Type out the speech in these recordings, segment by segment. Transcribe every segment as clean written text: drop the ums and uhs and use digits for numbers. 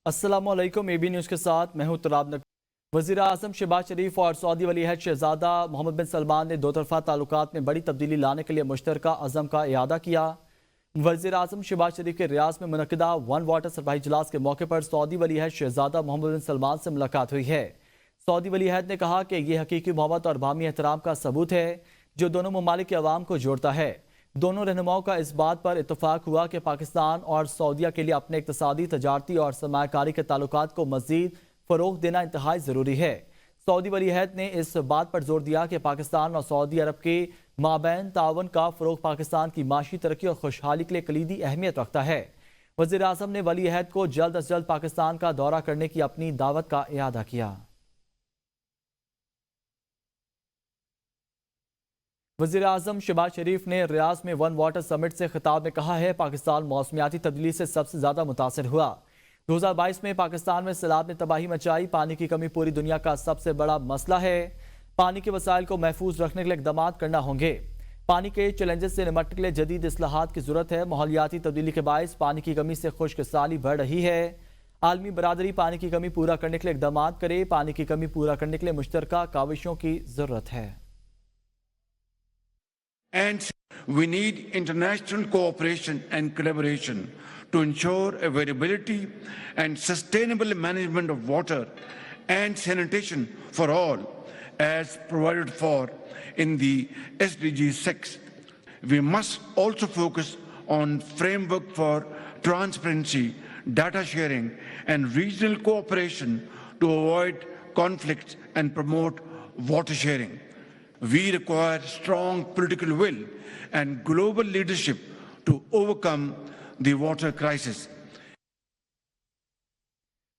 अस्सलामुअलैकुम। AB news के साथ मैं हूं तुराब नकवी। वज़ीर आज़म शहबाज शरीफ और सऊदी वली अहद शहजादा मोहम्मद बिन सलमान ने दो तरफ़ा ताल्लुकात में बड़ी तब्दीली लाने के लिए मुश्तरका अज़म का इआदा किया। वज़ीर आज़म शहबाज शरीफ के रियाज में मुनक़िदा वन वाटर सरबराही इजलास के मौके पर सऊदी वली अहद शहजादा मोहम्मद बिन सलमान से मुलाकात हुई है। सऊदी वली अहद ने कहा कि यह हकीकी मोहब्बत और बामी एहतराम का सबूत है जो दोनों ममालिक के अवाम को जोड़ता है। दोनों रहनुमाओं का इस बात पर इत्तफाक हुआ कि पाकिस्तान और सऊदीया के लिए अपने इक़्तिसादी, तजारती और सरमायाकारी के ताल्लुकात को मज़ीद फ़रोग़ देना इंतहाई ज़रूरी है। सऊदी वली अहद ने इस बात पर जोर दिया कि पाकिस्तान और सऊदी अरब के माबैन तावन का फ़रोग़ पाकिस्तान की माशी तरक्की और खुशहाली के लिए कलीदी अहमियत रखता है। वज़ीर आज़म ने वली अहद को जल्द अज जल्द पाकिस्तान का दौरा करने की अपनी दावत का इआदा किया। वज़ीर आज़म शहबाज शरीफ ने रियाज में वन वाटर समिट से खिताब में कहा है, पाकिस्तान मौसमियाती तब्दीली से सबसे ज़्यादा मुतासर हुआ। 2022 में पाकिस्तान में सैलाब ने तबाही मचाई। पानी की कमी पूरी दुनिया का सबसे बड़ा मसला है। पानी के वसाइल को महफूज रखने के लिए इक़दाम करना होंगे। पानी के चैलेंजेस से निपटने के लिए जदीद इस्लाहात की ज़रूरत है। माहौलियाती तब्दीली के बायस पानी की कमी से खुश्क साली बढ़ रही है। आलमी बरादरी पानी की कमी पूरा करने के लिए इक़दाम करे। पानी की कमी पूरा करने के लिए मुश्तरका काविशों की ज़रूरत है। And we need international cooperation and collaboration to ensure availability and sustainable management of water and sanitation for all, as provided for in the SDG 6. We must also focus on framework for transparency, data sharing, and regional cooperation to avoid conflicts and promote water sharing. We require strong political will and global leadership to overcome the water crisis.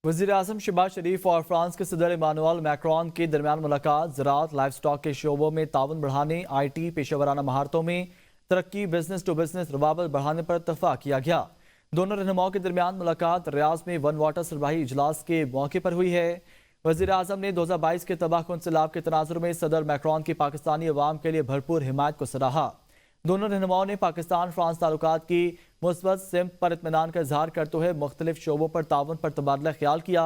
वज़ीर आज़म शहबाज शरीफ और France के सदर Emmanuel Macron के दरमियान मुलाकात ज़राअत, life stock के शोबों में ताउन बढ़ाने, IT, पेशेवराना महारतों में तरक्की, बिजनेस टू बिजनेस रवाबत बढ़ाने पर इत्तफाक किया गया। दोनों रहनुमाओं के दरमियान मुलाकात रियाज में वन वाटर सरबराही इजलास के मौके पर हुई है। वज़ीर आज़म ने 2022 के तबाहकुन सैलाब के तनाजुर में सदर मैक्रोन की पाकिस्तानी अवाम के लिए भरपूर हिमायत को सराहा। दोनों रहनुमाओं ने पाकिस्तान फ्रांस ताल्लुकात की मुस्बत सिमत पर इत्मीनान का इजहार करते हुए मुख्तलिफ शोबों पर ताउन पर तबादला ख्याल किया।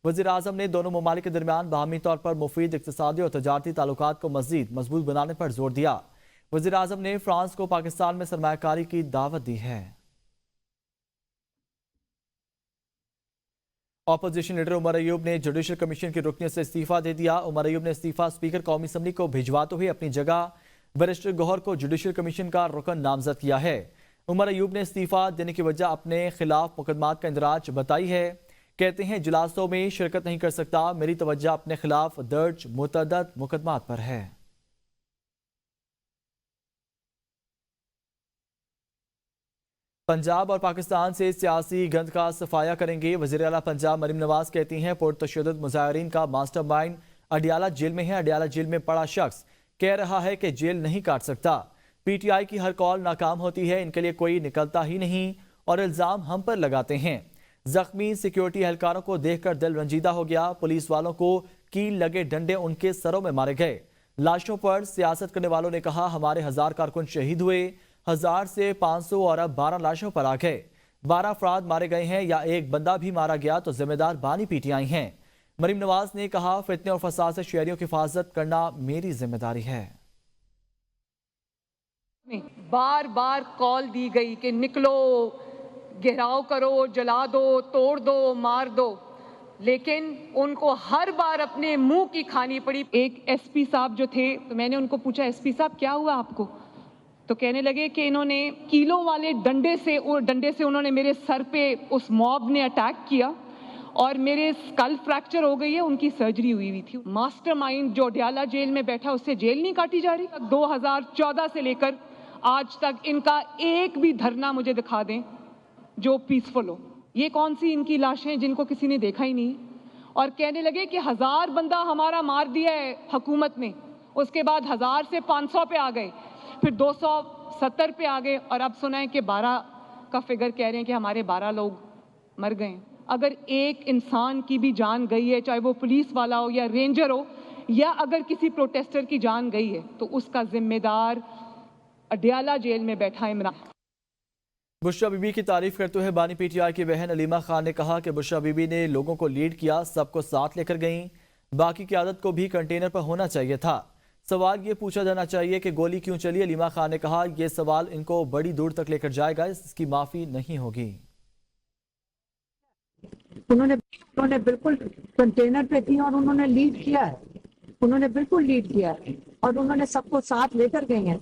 वज़ीर आज़म ने दोनों ममालिक के दरमियान बाहमी तौर पर मुफीद इक़्तिसादी और तजारती ताल्लुकात को मज़ीद मजबूत बनाने पर जोर दिया। वज़ीर आज़म ने फ्रांस को पाकिस्तान में सरमायाकारी की दावत दी है। अपोजिशन लीडर उमर अयूब ने जुडिशल कमीशन की रुकनीत से इस्तीफा दे दिया। उमर अयूब ने इस्तीफा स्पीकर कौमी असम्बली को भिजवाते हुए अपनी जगह बैरिस्टर गौहर को जुडिशल कमीशन का रुकन नामजद किया है। उमर अयूब ने इस्तीफा देने की वजह अपने खिलाफ मुकदमात का इंदराज बताई है। कहते हैं इजलासों में शिरकत नहीं कर सकता, मेरी तवज्जो अपने खिलाफ दर्ज मुतअद्दद मुकदमात पर है। पंजाब और पाकिस्तान से सियासी गंद का सफाया करेंगे। वज़ीर आला पंजाब मरीम नवाज कहती हैं, पुरतशद्दुद मुजाहिरीन का मास्टरमाइंड अडियाला जेल में है। अडियाला जेल में पड़ा शख्स कह रहा है कि जेल नहीं काट सकता। PTI की हर कॉल नाकाम होती है, इनके लिए कोई निकलता ही नहीं और इल्ज़ाम हम पर लगाते हैं। जख्मी सिक्योरिटी एहलकारों को देखकर दिल रंजीदा हो गया। पुलिस वालों को कील लगे डंडे उनके सरों में मारे गए। लाशों पर सियासत करने वालों ने कहा, हमारे 1000 कारकुन शहीद हुए, 1000 से 500 और अब 12 लाशों पर आ गए। 12 अफराद मारे गए हैं या एक बंदा भी मारा गया तो जिम्मेदार बानी PTI हैं। मरीम नवाज ने कहा, फितने और फसाद से शहरियों की हिफाजत करना मेरी जिम्मेदारी है। बार बार कॉल दी गई कि निकलो, घेराव करो, जला दो, तोड़ दो, मार दो, लेकिन उनको हर बार अपने मुंह की खानी पड़ी। एक SP साहब जो थे, तो मैंने उनको पूछा, SP साहब क्या हुआ आपको? तो कहने लगे कि इन्होंने कीलों वाले डंडे से उन्होंने मेरे सर पे, उस मॉब ने अटैक किया और मेरे स्कल फ्रैक्चर हो गई है, उनकी सर्जरी हुई थी। मास्टरमाइंड जो अडियाला जेल में बैठा, उससे जेल नहीं काटी जा रही। 2014 से लेकर आज तक इनका एक भी धरना मुझे दिखा दें जो पीसफुल हो। ये कौन सी इनकी लाशें जिनको किसी ने देखा ही नहीं। और कहने लगे कि 1000 बंदा हमारा मार दिया है हुकूमत ने, उसके बाद 1000 से 500 पे आ गए, फिर 270 पे आ गए और अब सुना है कि 12 का फिगर कह रहे हैं कि हमारे 12 लोग मर गए। अगर एक इंसान की भी जान गई है, चाहे वो पुलिस वाला हो या रेंजर हो, या अगर किसी प्रोटेस्टर की जान गई है, तो उसका जिम्मेदार अडियाला जेल में बैठा इमरान। बुशरा बीबी की तारीफ करते हुए बानी पीटीआई की बहन अलीमा खान ने कहा कि बुशरा बीबी ने लोगों को लीड किया, सबको साथ लेकर गईं। बाकी क़यादत को भी कंटेनर पर होना चाहिए था। सवाल ये पूछा जाना चाहिए कि गोली क्यों चली। अलीमा खान ने कहा यह सवाल इनको बड़ी दूर तक लेकर जाएगा, इसकी माफ़ी नहीं होगी। उन्होंने बिल्कुल कंटेनर पे थी और उन्होंने लीड किया है, उन्होंने बिल्कुल लीड किया है और उन्होंने सबको साथ लेकर गए हैं।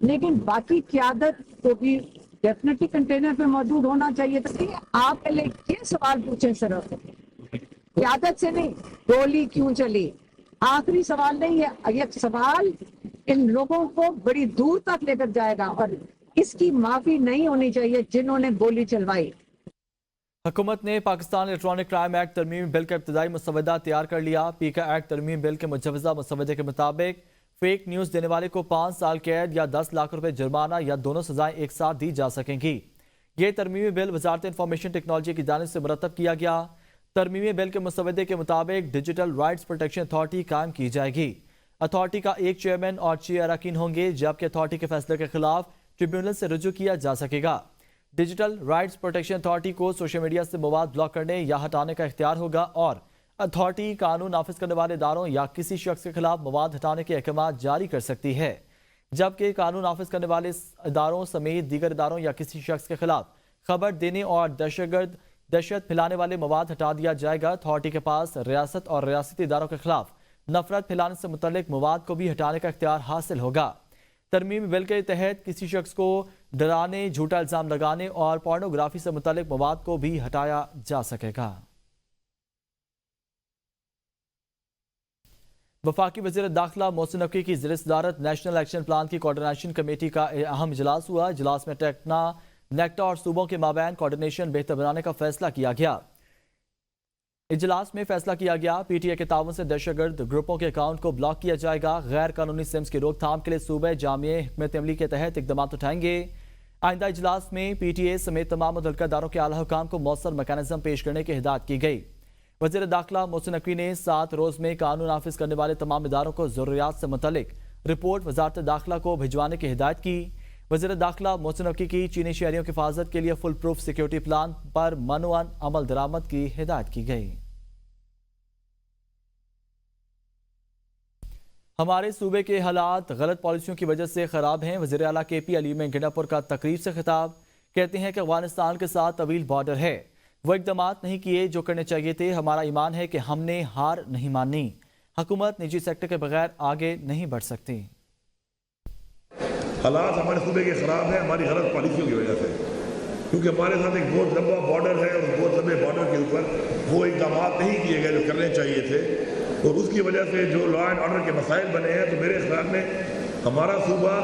लेकिन बाकी क़यादत को भी डेफिनेटली कंटेनर पे मौजूद होना चाहिए था। आप पहले ये सवाल पूछें सिर्फ, क़यादत से नहीं, गोली क्यों चली, आखिरी सवाल नहीं है। ये सवाल इन लोगों को बड़ी दूर तक लेकर जाएगा और इसकी माफी नहीं होनी चाहिए जिन्होंने गोली चलवाई। हुकूमत ने पाकिस्तान इलेक्ट्रॉनिक क्राइम एक्ट तरमीमी बिल का इब्तदाई मुसवदा तैयार कर लिया। पीका एक्ट तरमीमी बिल के मुजवजा मुसवदे के मुताबिक फेक न्यूज़ देने वाले को 5 साल कैद या 10 लाख रुपए जुर्माना या दोनों सजाएं एक साथ दी जा सकेंगी। ये तरमीमी बिल वजारत इंफॉर्मेशन टेक्नोलॉजी की जानिब से मुरतब किया गया। तरमीमी बिल के मुसवदे के मुताबिक डिजिटल राइट्स प्रोटेक्शन अथॉरिटी कायम की जाएगी। अथॉरिटी का एक चेयरमैन और 6 अरकान होंगे, जबकि अथॉरिटी के फैसले के खिलाफ ट्रिब्यूनल से रुजू किया जा सकेगा। डिजिटल राइट्स प्रोटेक्शन अथॉरिटी को सोशल मीडिया से मवाद ब्लॉक करने या हटाने का इख्तियार होगा और अथॉरिटी कानून नाफिज करने वाले इदारों या किसी शख्स के खिलाफ मवाद हटाने के अहकाम जारी कर सकती है, जबकि कानून नाफिज करने वाले इदारों समेत दीगर इदारों या किसी शख्स के खिलाफ खबर देने और दहशत फैलाने वाले मवाद हटा दिया जाएगा। अथॉरिटी के पास रियासत और रियासती इदारों के खिलाफ नफरत फैलाने से मुतल्लिक मवाद को भी हटाने का इख्तियार हासिल होगा। तरमीमी बिल के तहत किसी शख्स को डराने, झूठा इल्जाम लगाने और पोर्नोग्राफी से मुतल्लिक मवाद को भी हटाया जा सकेगा। वफाकी वज़ीर दाखिला मोहसिन नकवी की ज़िले सदारत नेशनल एक्शन प्लान की कोऑर्डिनेशन कमेटी का अहम इजलास हुआ। इजलास में टेक्ना, नेक्टा और सूबों के माबैन कोऑर्डिनेशन बेहतर बनाने का फैसला किया गया। इजलास में फैसला किया गया पीटीए के ताउन से दहशतगर्द ग्रुपों के अकाउंट को ब्लॉक किया जाएगा। गैर कानूनी सिम्स की रोकथाम के लिए सूबे जामिया हिकमत अमली के तहत इकदाम उठाएंगे। आइंदा इजलास में पीटीए समेत तमाम मुतल्लिका इदारों के आला हुकाम को मौसर मैकेनिज्म पेश करने की हिदायत की गई। वज़ीर दाखिला मोहसिन नकवी ने 7 रोज में कानून नाफिज करने वाले तमाम इदारों को ज़रूरियात से मुतल्लिक रिपोर्ट वजारत दाखिला को भिजवाने की हिदायत की। वज़ीर दाखिला मोहसिन नकवी की चीनी शहरियों की हिफाजत के लिए फुल प्रूफ सिक्योरिटी प्लान पर मनोअन अमल दरामद की हिदायत की गई। हमारे सूबे के हालात गलत पॉलिसियों की वजह से खराब हैं। वज़ीर आला KP अली में गिंडापुर का तकरीब से खिताब, कहते हैं कि अफगानिस्तान के साथ तवील बॉर्डर है, वो इक़दामात नहीं किए जो करने चाहिए थे। हमारा ईमान है कि हमने हार नहीं मानी। हुकूमत निजी सेक्टर के बगैर आगे नहीं बढ़ सकती। हालात हमारे सूबे के खराब हैं हमारी गलत पॉलिसियों की वजह से, क्योंकि हमारे साथ एक बहुत लंबा बॉर्डर है और बहुत लंबे बॉर्डर के ऊपर वो इक़दाम नहीं किए गए जो करने चाहिए थे और उसकी वजह से जो लॉ एंड ऑर्डर के मसाइल बने हैं। तो मेरे ख्याल में हमारा सूबा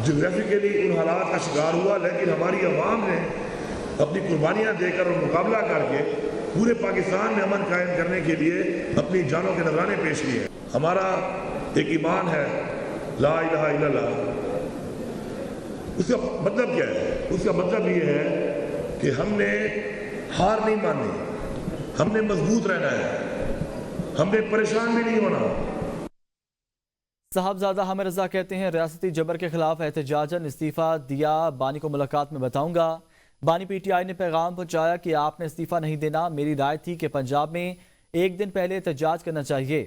जोग्राफिकली उन हालात का शिकार हुआ, लेकिन हमारी आवाम ने अपनी कुर्बानियाँ देकर और मुकाबला करके पूरे पाकिस्तान में अमन कायम करने के लिए अपनी जानों के नजराने पेश किए। हमारा एक ईमान है ला इलाहा इल्लल्लाह। उसका मतलब क्या है? उसका मतलब ये है कि हमने हार नहीं माननी, हमने मजबूत रहना है, हमने परेशान भी नहीं होना। साहबजादा हमें रजा कहते हैं रियासती जबर के खिलाफ एहतजाजन इस्तीफा दिया, बानी को मुलाकात में बताऊंगा। बानी PTI ने पैगाम पहुंचाया कि आपने इस्तीफा नहीं देना। मेरी राय थी कि पंजाब में एक दिन पहले एहतजाज करना चाहिए।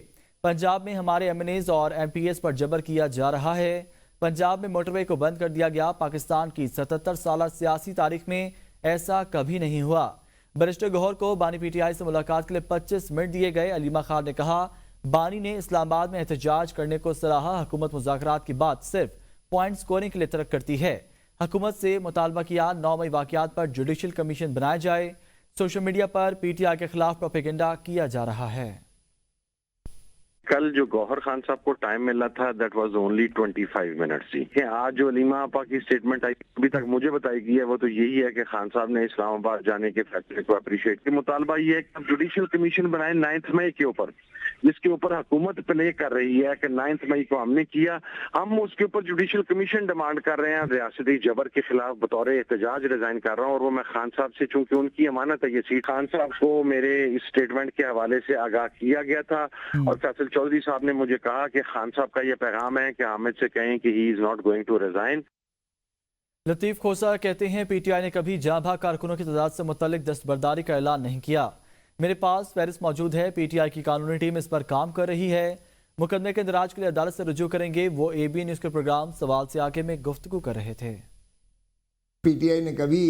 पंजाब में हमारे MNAs और MPs पर जबर किया जा रहा है। पंजाब में मोटरवे को बंद कर दिया गया। पाकिस्तान की 77 साल सियासी तारीख में ऐसा कभी नहीं हुआ। बैरिस्टर गौहर को बानी PTI से मुलाकात के लिए 25 मिनट दिए गए। अलीमा खान ने कहा बानी ने इस्लामाबाद में एहतजाज करने को सराहा। हुकूमत मुज़ाकरात की बात सिर्फ पॉइंट स्कोरिंग के लिए तरक करती है। हुकूमत से मुतालबा किया 9 मई वाक़यात पर जुडिशल कमीशन बनाया जाए। सोशल मीडिया पर PTI के खिलाफ प्रोपेगेंडा किया जा रहा है। कल जो गौहर खान साहब को टाइम मिला था दैट वाज ओनली 25 मिनट्स ही। आज जो अलीमा आपा की स्टेटमेंट आई अभी तक मुझे बताई गई है वो तो यही है कि खान साहब ने इस्लामाबाद जाने के फैसले को अप्रिशिएट किया। मुतालबा ये है कि जुडिशल कमीशन बनाए 9 मई के ऊपर, जिसके ऊपर हुकूमत प्ले कर रही है कि 9 मई को हमने किया, हम उसके ऊपर जुडिशल कमीशन डिमांड कर रहे हैं। रियासती जबर के खिलाफ बतौर एहतजाज रिजाइन कर रहा हूँ और वो मैं खान साहब से, चूंकि उनकी अमानत है ये सीट, खान साहब को मेरे इस स्टेटमेंट के हवाले से आगाह किया गया था और फैसल चौधरी साहब ने मुझे कहा कि खान साहब का यह पैगाम है कि हामिद से कहें कि he is not going to resign. Latif Khosa कहते हैं पीटीआई ने कभी जांबाज कारकुनों की तादाद से मुतल्लिक दस्तबरदारी का ऐलान नहीं किया। मेरे पास फहरिस्त मौजूद है। पीटीआई की कानूनी टीम इस पर काम कर रही है। मुकदमे के इंदराज के लिए अदालत से रुजू करेंगे। वो एबी न्यूज़ के प्रोग्राम सवाल से आगे में गुफ्तगू कर रहे थे। पीटीआई ने कभी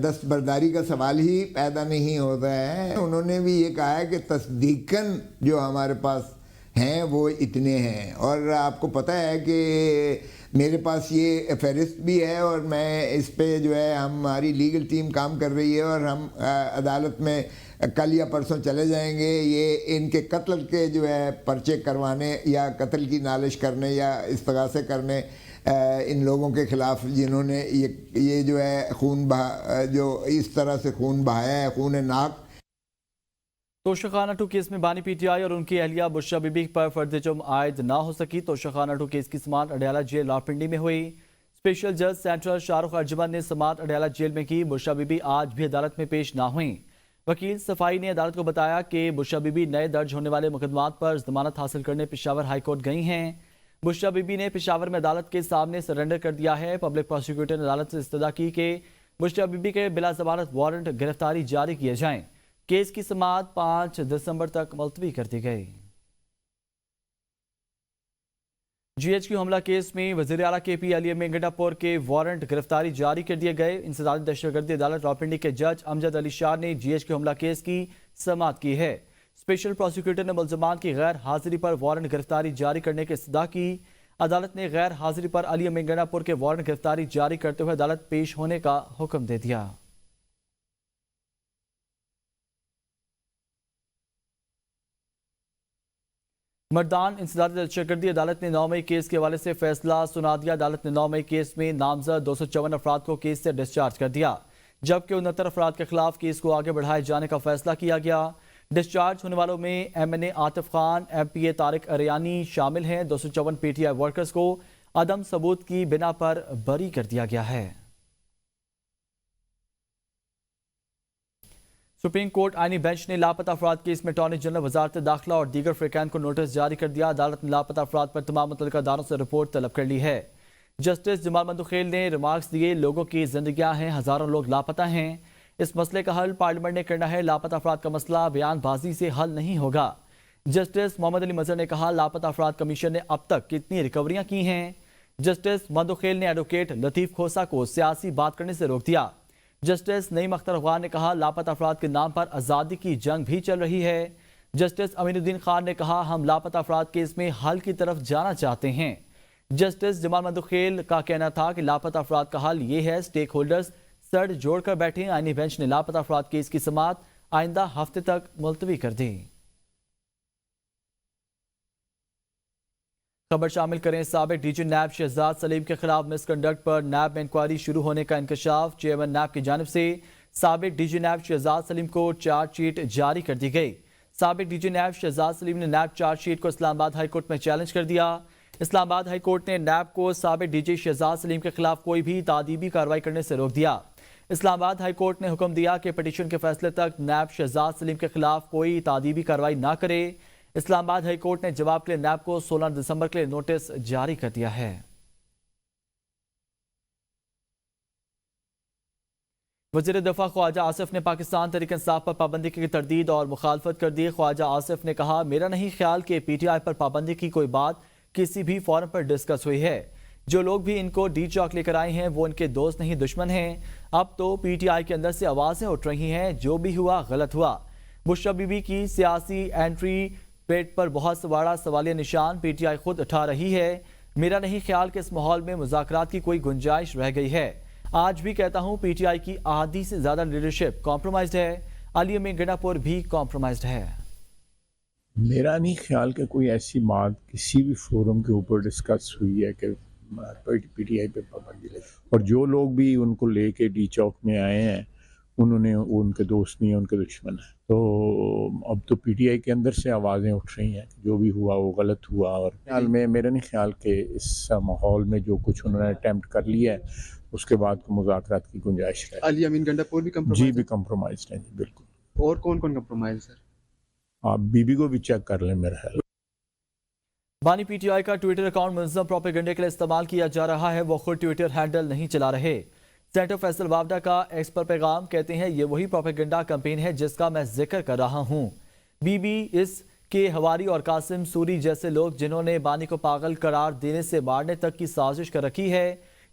दस्तबरदारी का सवाल ही पैदा नहीं होता है। उन्होंने भी ये कहा है कि तस्दीकन जो हमारे पास हैं वो इतने हैं, और आपको पता है कि मेरे पास ये फहरिस्त भी है और मैं इस पे जो है हमारी लीगल टीम काम कर रही है और हम अदालत में कल या परसों चले जाएंगे ये इनके कत्ल के जो है पर्चे करवाने या कत्ल की नालिश करने या इस्तगासे करने इन लोगों के खिलाफ जिन्होंने ये जो है जो इस तरह से खून बहाया है, खून नाक। तोशाखाना 2 केस में बानी पीटीआई और उनकी अहलिया बुशरा बीबी पर फर्द जुर्म आयद ना हो सकी। तोशाखाना 2 केस की समाअत अडयाला जेल रावलपिंडी में हुई। स्पेशल जज सेंट्रल शाहरुख अर्जुमन ने समाअत अडयाला जेल में की। बुशरा बीबी आज भी अदालत में पेश ना हुई। वकील सफाई ने अदालत को बताया कि बुशरा बीबी नए दर्ज होने वाले मुकदमात पर जमानत हासिल करने पेशावर हाईकोर्ट गई हैं। बुशरा बीबी ने पेशावर में अदालत के सामने सरेंडर कर दिया है। पब्लिक प्रोसिक्यूटर ने अदालत से इस्तदा की कि बुशरा बीबी के बिला जमानत वारंट गिरफ्तारी जारी किए जाएं। केस की समाअत 5 दिसंबर तक मुलतवी कर दी गई। GHQ हमला केस में वज़ीर आला KP अली मेंगडापुर के वारंट गिरफ्तारी जारी कर दिए गए। इंसदादी दहशतगर्दी अदालत रावलपिंडी के जज अमजद अली शाह ने GHQ हमला केस की समाअत की है। स्पेशल प्रोसिक्यूटर ने मुलजमान की गैर हाजिरी पर वारंट गिरफ्तारी जारी करने की इस्तदा की। अदालत ने गैर हाजिरी पर अली मेंगडापुर के वारंट गिरफ्तारी जारी करते हुए अदालत पेश होने का हुक्म दे दिया। मर्दान इंसदादी दहशतगर्दी अदालत ने 9 मई केस के हवाले से फैसला सुना दिया। अदालत ने 9 मई केस में नामजद 254 अफराद को केस से डिस्चार्ज कर दिया, जबकि 69 अफराद के खिलाफ केस को आगे बढ़ाए जाने का फैसला किया गया। डिस्चार्ज होने वालों में MNA आतिफ खान, MPA तारिक अरियानी शामिल हैं। 254 PTI वर्कर्स को अदम सबूत की बिना पर बरी कर दिया गया है। सुप्रीम कोर्ट आईनी बेंच ने लापता अफराद केस में अटॉर्नी जनरल, वजारत दाखिला और दीगर फ़िरक़ान को नोटिस जारी कर दिया। अदालत ने लापता अफराद पर तमाम मुतल्लिका अदालों से रिपोर्ट तलब कर ली है। जस्टिस जमाल मंदुखेल ने रिमार्क्स दिए, लोगों की जिंदगियां हैं, हज़ारों लोग लापता हैं। इस मसले का हल पार्लियामेंट ने करना है। लापता अफराद का मसला बयानबाजी से हल नहीं होगा। जस्टिस मोहम्मद अली मजहर ने कहा, लापता अफराद कमीशन ने अब तक कितनी रिकवरियां की हैं। जस्टिस मंदुखेल ने एडवोकेट लतीफ खोसा को सियासी बात करने से रोक दिया। जस्टिस नईम अख्तर अफगान ने कहा, लापता अफराद के नाम पर आज़ादी की जंग भी चल रही है। जस्टिस अमीनुद्दीन खान ने कहा, हम लापता अफराद केस में हल की तरफ जाना चाहते हैं। जस्टिस जमाल मंदुखेल का कहना था कि लापता अफराद का हल ये है, स्टेक होल्डर्स सर जोड़कर बैठे। आईनी बेंच ने लापता अफराद केस की समाअत आइंदा हफ्ते तक मुलतवी कर दी। खबर शामिल करें, साबिक डीजी नैब शहजाद सलीम के खिलाफ मिसकंडक्ट पर नैब में इंक्वायरी शुरू होने का इंकशाफ। चेयरमैन नैब की जानिब से साबिक डीजी नैब शहजाद सलीम को चार्जशीट जारी कर दी गई। साबिक डीजी नैब शहजाद सलीम ने नैब चार्जशीट को इस्लामाबाद हाई कोर्ट में चैलेंज कर दिया। इस्लामाबाद हाई कोर्ट ने नैब को साबिक डीजी शहजाद सलीम के खिलाफ कोई भी तादीबी कार्रवाई करने से रोक दिया। इस्लामाबाद हाई कोर्ट ने हुक्म दिया कि पिटीशन के फैसले तक नैब शहजाद सलीम के खिलाफ कोई तादीबी कार्रवाई ना करे। इस्लामाबाद हाई कोर्ट ने जवाब के लिए नैब को 16 दिसंबर के लिए नोटिस जारी कर दिया है। वज़ीर दफ़ा ख्वाजा आसिफ ने पाकिस्तान तहरीक इंसाफ पर पाबंदी की तरदीद और मुखालफत कर दी। ख्वाजा आसिफ ने कहा, मेरा नहीं ख्याल कि PTI पर पाबंदी की कोई बात किसी भी फोरम पर डिस्कस हुई है। जो लोग भी इनको डी चौक लेकर आए हैं वो इनके दोस्त नहीं, दुश्मन हैं। अब तो PTI के अंदर से आवाज़ें उठ रही हैं, जो भी हुआ गलत हुआ। बुशरा बीबी की सियासी एंट्री पेट पर बहुत सवाड़ा सवालिया निशान PTI खुद उठा रही है। मेरा नहीं ख्याल कि इस माहौल में मुज़ाकरात की कोई गुंजाइश रह गई है। आज भी कहता हूं, PTI की आधी से ज्यादा लीडरशिप कॉम्प्रोमाइज्ड है। अली मेंगडापुर भी कॉम्प्रोमाइज्ड है। मेरा नहीं ख्याल कि कोई ऐसी बात किसी भी फोरम के ऊपर डिस्कस हुई है कि PTI पे पाबंदी लगी। और जो लोग भी उनको लेके डी चौक में आए हैं उन्होंने उनके दोस्त नहीं है, उनके दुश्मन है। तो अब तो PTI के अंदर से आवाज़ें उठ रही हैं, जो भी हुआ वो गलत हुआ। और ख्याल में मेरा नहीं ख्याल कि इस माहौल में जो कुछ उन्होंने अटैम्प्ट कर लिया है उसके बाद मुज़ाकरात की गुंजाइश है। अली अमीन गंडापुर भी जी भी कम्प्रोमाइज़ है जी, बिल्कुल। और कौन कौन कम्प्रोमाइज़ है? आप बीबी को भी चेक कर लें मेरा ख्याल। बानी पीटीआई का ट्विटर अकाउंट मुनज़्ज़म प्रोपेगेंडे के लिए इस्तेमाल किया जा रहा है। वो खुद ट्विटर हैंडल नहीं चला रहे। सेनेटर फैसल वावडा का एक्स पर पैगाम, कहते हैं ये वही प्रोपेगेंडा कैंपेन है जिसका मैं जिक्र कर रहा हूँ। बीबी इस के हवारी और कासिम सूरी जैसे लोग जिन्होंने बानी को पागल करार देने से मारने तक की साजिश कर रखी है,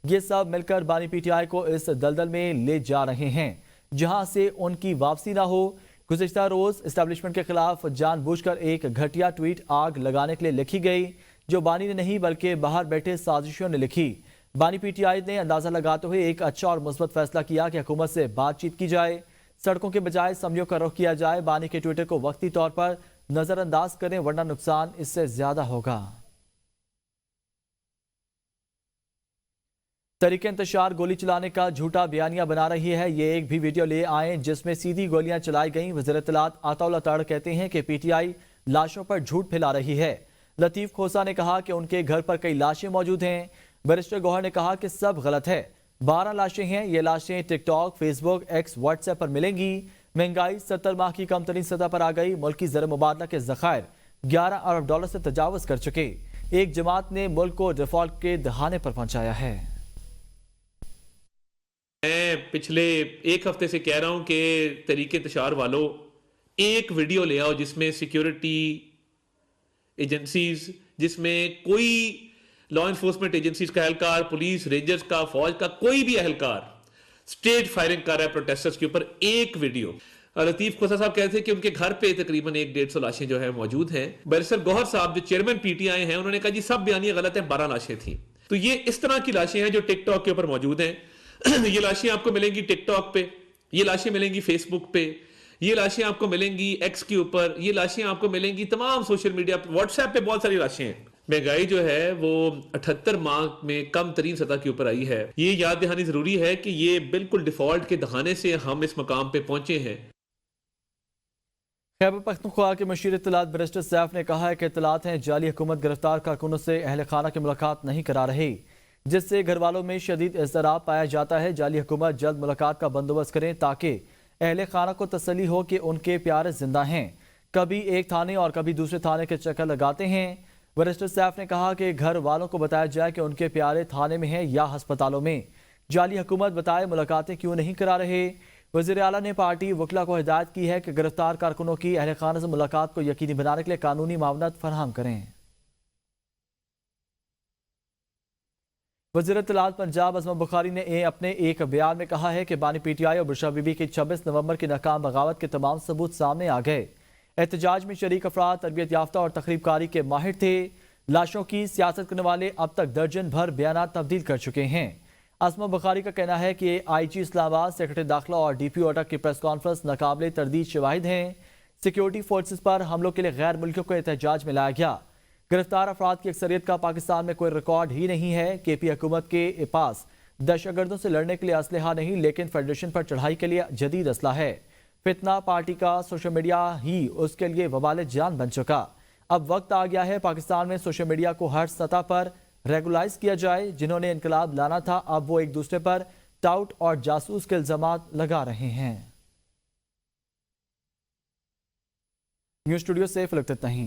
ये सब मिलकर बानी पीटीआई को इस दलदल में ले जा रहे हैं जहां से उनकी वापसी ना हो। गुज़िश्ता रोज एस्टैब्लिशमेंट के खिलाफ जानबूझकर एक घटिया ट्वीट आग लगाने के लिए लिखी गई, जो बानी ने नहीं बल्कि बाहर बैठे साजिशों ने लिखी। बानी पीटीआई ने अंदाजा लगाते हुए एक अच्छा और मुस्बत फैसला किया कि हुकूमत से बातचीत की जाए, सड़कों के बजाय समझौते का रुख किया जाए। बानी के ट्विटर को वक्ती तौर पर नजरअंदाज करें वरना नुकसान इससे ज्यादा होगा। तरीके इंतशार गोली चलाने का झूठा बयानिया बना रही है। ये एक भी वीडियो ले आए जिसमें सीधी गोलियां चलाई गईं। वज़ीर इत्तलात अताउल्लाह तड़ कहते हैं कि पीटीआई लाशों पर झूठ फैला रही है। लतीफ खोसा ने कहा कि उनके घर पर कई लाशें मौजूद हैं। बैरिस्टर गौहर ने कहा कि सब गलत है। 12 लाशें हैं। ये लाशें टिकटॉक, फेसबुक, एक्स, व्हाट्सएप पर मिलेंगी। महंगाई 70 माह की कम तरीन सतह पर आ गई। मुल्क की ज़र मुबादला के ज़खायर 11 अरब डॉलर से तजावज़ कर चुके। एक जमात ने मुल्क को डिफॉल्ट के दहाने पर पहुंचाया है। मैं पिछले एक हफ्ते से कह रहा हूं कि तरीके इंतशार वालों, एक वीडियो ले आओ जिसमें सिक्योरिटी एजेंसीज, जिसमें कोई लॉ इन्फोर्समेंट एजेंसीज का एहलकार, पुलिस, रेंजर्स का, फौज का कोई भी एहलकार स्टेज फायरिंग कर रहा है प्रोटेस्टर्स के ऊपर, एक वीडियो। लतीफ खोसा साहब कहते हैं कि उनके घर पे तकरीबन 100-150 लाशें जो है मौजूद हैं। बैरिस्टर गौहर साहब जो चेयरमैन पीटीआई हैं, उन्होंने कहा जी सब बयानियां गलत है, 12 लाशें थी। तो ये इस तरह की लाशें हैं जो टिकटॉक के ऊपर मौजूद हैं। ये लाशें आपको मिलेंगी टिकटॉक पे, ये लाशें मिलेंगी फेसबुक पे, ये लाशें आपको मिलेंगी एक्स के ऊपर, ये लाशें आपको मिलेंगी तमाम सोशल मीडिया, व्हाट्सएप पे बहुत सारी लाशें हैं। महंगाई जो है वो 78 माह में कम तरीन सतह के ऊपर आई है। ये याद दहानी जरूरी है कि ये बिल्कुल डिफॉल्ट के दहाने से हम इस मकाम पे पहुंचे हैं। खैबर पख्तूनख्वा के मशीर इत्तलात बैरिस्टर सैफ ने कहा है कि इत्तलात हैं जाली हुकूमत गिरफ्तार कारकुनों से अहल खाना की मुलाकात नहीं करा रही, जिससे घर वालों में शदीद इज़्तिराब पाया जाता है। जाली हुकूमत जल्द मुलाकात का बंदोबस्त करें ताकि अहल खाना को तसल्ली हो कि उनके प्यारे जिंदा हैं। कभी एक थाने और कभी दूसरे थाने के चक्कर लगाते हैं। बैरिस्टर सैफ ने कहा कि घर वालों को बताया जाए कि उनके प्यारे थाने में हैं या अस्पतालों में। जाली हुकूमत बताए मुलाकातें क्यों नहीं करा रहे। वज़ीर आला ने पार्टी वकला को हिदायत की है कि गिरफ्तार कारकुनों की अहल खाना से मुलाकात को यकीनी बनाने के लिए कानूनी मामलात फराहम करें। वज़ीर इत्तलात पंजाब अज़मा बुखारी ने अपने एक बयान में कहा है कि बानी पीटीआई और बुशरा बीबी की 26 नवंबर की नाकाम बगावत के तमाम सबूत सामने आ गए। एहतजाज में शरीक अफराद तरबियत याफ्ता और तकरीबकारी के माहिर थे। लाशों की सियासत करने वाले अब तक दर्जन भर बयान तब्दील कर चुके हैं। अज़मा बुखारी का कहना है कि IG इस्लामाबाद, सेक्रेटरी दाखिला और DPO अटक की प्रेस कॉन्फ्रेंस नाकाबिले तरदीद शवाहिद हैं। सिक्योरिटी फोर्सेस पर हमलों के लिए गैर मुल्कियों को एहतजाज में लाया गया। गिरफ्तार अफराद की अक्सरियत का पाकिस्तान में कोई रिकॉर्ड ही नहीं है। KP हुकूमत के पास दहशतगर्दों से लड़ने के लिए असलहा नहीं, लेकिन फेडरेशन पर चढ़ाई के लिए जदीद असला है। फितना पार्टी का सोशल मीडिया ही उसके लिए वबाल जान बन चुका। अब वक्त आ गया है पाकिस्तान में सोशल मीडिया को हर सतह पर रेगुलाइज किया जाए। जिन्होंने इनकलाब लाना था अब वो एक दूसरे पर टाउट और जासूस के इल्जामात लगा रहे हैं। न्यूज़ स्टूडियो से फिलहाल इतना ही।